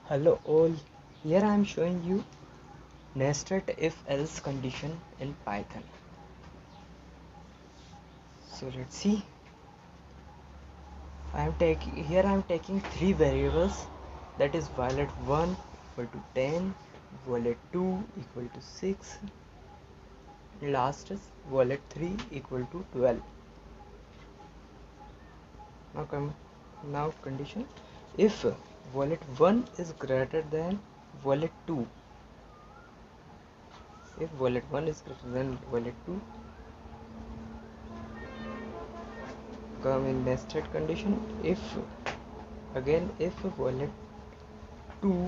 Hello all, here I am showing you nested if-else condition in Python. So let's see. I am taking three variables, that is volet1 equal to 10, volet2 equal to 6, last is volet3 equal to 12. Now condition, if volet1 is greater than volet2, if volet1 is greater than volet2, come in nested condition. If volet 2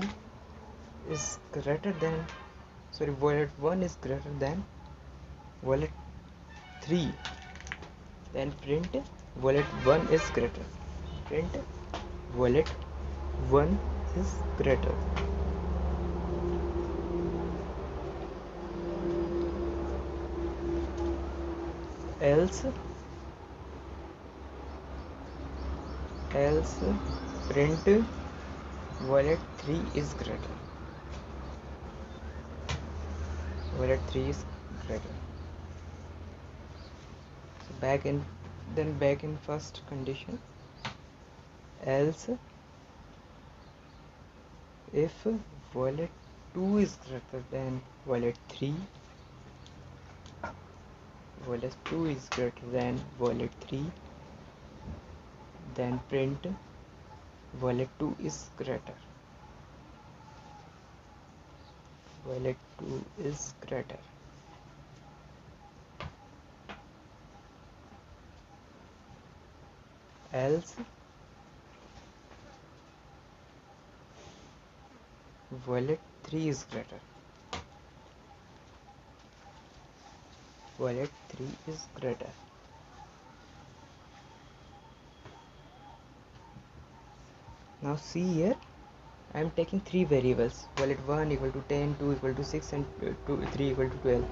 is greater than volet 1 is greater than volet 3, then print volet 1 is greater. Print volet 1 is greater. Else print volet 3 is greater. Volet 3 is greater. So back in first condition. Else if volet 2 is greater than volet 3, volet 2 is greater than volet 3, then print volet 2 is greater. Volet 2 is greater. Else volet 3 is greater. Volet 3 is greater. Now see here, I am taking three variables, volet 1 equal to 10, 2 equal to 6 and 3 equal to 12.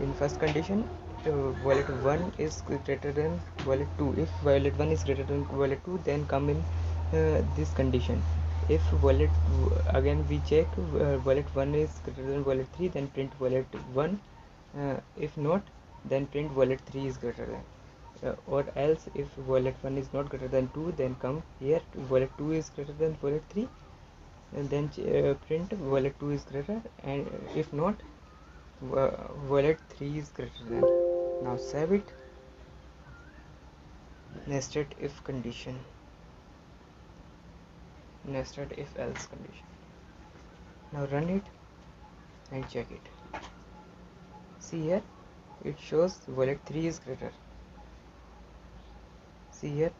In first condition, volet 1 is greater than volet 2. If volet 1 is greater than volet 2, then come in this condition. If volet, again we check volet 1 is greater than volet 3, then print volet 1. If not, then print volet 3 is greater than. Or else if volet 1 is not greater than 2, then come here volet 2 is greater than volet 3, and then print volet 2 is greater, and if not, volet 3 is greater than. Now save it. Nested if condition, nested if else condition. Now run it and check it. See here, it shows volet 3 is greater. See here,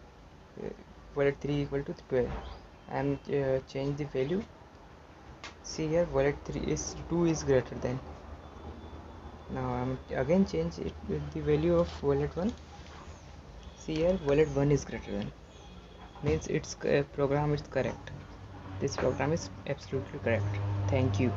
volet 3 equal to 12, and change the value. See here, volet 3 is 2 is greater than. Now I'm again change it with the value of volet 1. See here, volet 1 is greater than, means its program is correct. This program is absolutely correct. Thank you.